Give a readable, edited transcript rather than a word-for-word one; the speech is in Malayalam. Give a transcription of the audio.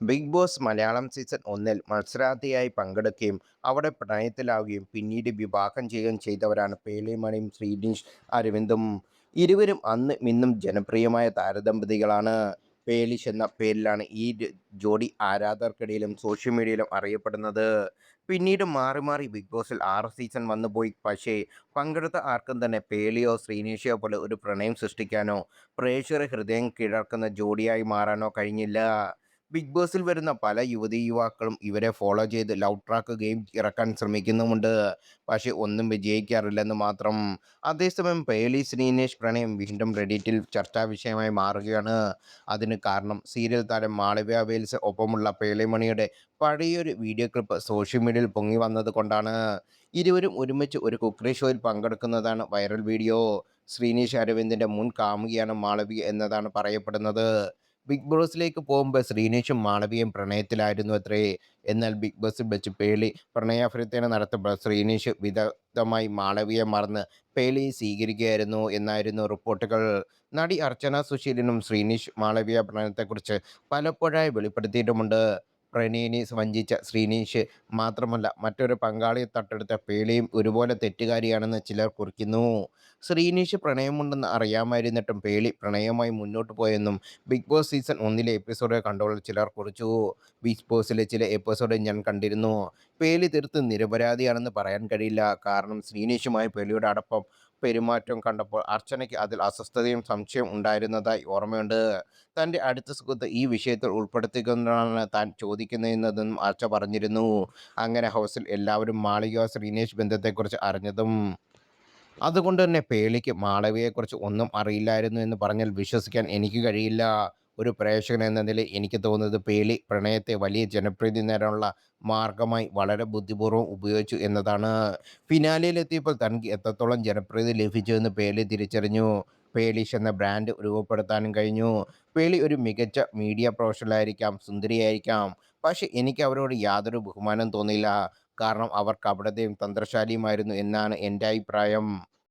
ബിഗ് ബോസ് മലയാളം സീസൺ 1 മത്സരാർത്ഥിയായി പങ്കെടുക്കുകയും അവിടെ പ്രണയത്തിലാവുകയും പിന്നീട് വിവാഹം ചെയ്യുകയും ചെയ്തവരാണ് പേളിമണിയും ശ്രീനിഷ് അരവിന്ദും. ഇരുവരും അന്ന് ഇന്നും ജനപ്രിയമായ താരദമ്പതികളാണ്. പേലിഷ് എന്ന പേരിലാണ് ഈ ജോഡി ആരാധകർക്കിടയിലും സോഷ്യൽ മീഡിയയിലും അറിയപ്പെടുന്നത്. പിന്നീട് മാറി മാറി ബിഗ് ബോസിൽ 6 സീസൺ വന്നുപോയി. പക്ഷേ പങ്കെടുത്ത ആർക്കും തന്നെ പേളിയോ ശ്രീനിഷയോ പോലെ ഒരു പ്രണയം സൃഷ്ടിക്കാനോ പ്രേക്ഷകരുടെ ഹൃദയം കീഴടക്കുന്ന ജോഡിയായി മാറാനോ കഴിഞ്ഞില്ല. ബിഗ് ബോസിൽ വരുന്ന പല യുവതീ യുവാക്കളും ഇവരെ ഫോളോ ചെയ്ത് ലവ് ട്രാക്ക് ഗെയിം ഇറക്കാൻ ശ്രമിക്കുന്നുമുണ്ട്. പക്ഷേ ഒന്നും വിജയിക്കാറില്ലെന്ന് മാത്രം. അതേസമയം പേളി ശ്രീനേഷ് പ്രണയം വീണ്ടും റെഡിറ്റിൽ ചർച്ചാ വിഷയമായി മാറുകയാണ്. അതിന് കാരണം സീരിയൽ താരം മാളവിക വെയിൽസ് ഒപ്പമുള്ള പേളിമണിയുടെ പഴയൊരു വീഡിയോ ക്ലിപ്പ് സോഷ്യൽ മീഡിയയിൽ പൊങ്ങി വന്നത് കൊണ്ടാണ്. ഇരുവരും ഒരുമിച്ച് ഒരു കുക്കറി ഷോയിൽ പങ്കെടുക്കുന്നതാണ് വൈറൽ വീഡിയോ. ശ്രീനേഷ് അരവിന്ദിന്റെ മുൻ കാമുകിയാണ് മാളവിക എന്നതാണ് പറയപ്പെടുന്നത്. ബിഗ് ബോസിലേക്ക് പോകുമ്പോൾ ശ്രീനിഷും മാളവികയും പ്രണയത്തിലായിരുന്നു അത്രേ. എന്നാൽ ബിഗ് ബോസിൽ വെച്ച് പേളി പ്രണയാഭ്യർത്ഥന നടത്തുമ്പോൾ ശ്രീനിഷ് വിദഗ്ധമായി മാളവികയെ മറന്ന് പേളിയെ സ്വീകരിക്കുകയായിരുന്നു എന്നായിരുന്നു റിപ്പോർട്ടുകൾ. നടി അർച്ചന സുശീലനും ശ്രീനിഷ് മാളവിക പ്രണയത്തെക്കുറിച്ച് പലപ്പോഴായി വെളിപ്പെടുത്തിയിട്ടുമുണ്ട്. പ്രണയിനി വഞ്ചിച്ച ശ്രീനിഷ് മാത്രമല്ല മറ്റൊരു പങ്കാളിയെ തട്ടെടുത്ത പേളിയും ഒരുപോലെ തെറ്റുകാരിയാണെന്ന് ചിലർ കുറിക്കുന്നു. ശ്രീനിഷ് പ്രണയമുണ്ടെന്ന് അറിയാമായിരുന്നിട്ടും പേളി പ്രണയവുമായി മുന്നോട്ട് പോയെന്നും ബിഗ് ബോസ് സീസൺ 1 എപ്പിസോഡ് കണ്ടപ്പോൾ ചിലർ കുറിച്ചു. ബിഗ് ബോസിലെ ചില എപ്പിസോഡ് ഞാൻ കണ്ടിരുന്നു. പേളി തീർത്തും നിരപരാധിയാണെന്ന് പറയാൻ കഴിയില്ല. കാരണം ശ്രീനിഷുമായി പേളിയുടെ അടുപ്പം പെരുമാറ്റം കണ്ടപ്പോൾ അർച്ചനയ്ക്ക് അതിൽ അസ്വസ്ഥതയും സംശയവും ഉണ്ടായിരുന്നതായി ഓർമ്മയുണ്ട്. തൻ്റെ അടുത്ത സുഹൃത്ത് ഈ വിഷയത്തിൽ ഉൾപ്പെടുത്തിക്കൊണ്ടാണ് താൻ ചോദിക്കുന്നതെന്നും അർച്ച പറഞ്ഞിരുന്നു. അങ്ങനെ ഹൗസിൽ എല്ലാവരും മാളിക ശ്രീനേഷ് ബന്ധത്തെക്കുറിച്ച് അറിഞ്ഞതും. അതുകൊണ്ട് തന്നെ പേളിക്ക് മാളവികയെക്കുറിച്ച് ഒന്നും അറിയില്ലായിരുന്നു എന്ന് പറഞ്ഞാൽ വിശ്വസിക്കാൻ എനിക്ക് കഴിയില്ല. ഒരു പ്രേക്ഷകൻ എന്ന നിലയിൽ എനിക്ക് തോന്നുന്നത് പേളി പ്രണയത്തെ വലിയ ജനപ്രീതി നേടാനുള്ള മാർഗമായി വളരെ ബുദ്ധിപൂർവ്വം ഉപയോഗിച്ചു എന്നതാണ്. ഫിനാലെയിലെത്തിയപ്പോൾ തനിക്ക് എത്രത്തോളം ജനപ്രീതി ലഭിച്ചുവെന്ന് പേളി തിരിച്ചറിഞ്ഞു. പേളിഷ് എന്ന ബ്രാൻഡ് രൂപപ്പെടുത്താനും കഴിഞ്ഞു. പേളി ഒരു മികച്ച മീഡിയ പ്രൊഫഷണലായിരിക്കാം, സുന്ദരിയായിരിക്കാം. പക്ഷേ എനിക്ക് അവരോട് യാതൊരു ബഹുമാനവും തോന്നിയില്ല. കാരണം അവർ കപടതയും തന്ത്രശാലിയുമായിരുന്നു എന്നാണ് എൻ്റെ അഭിപ്രായം.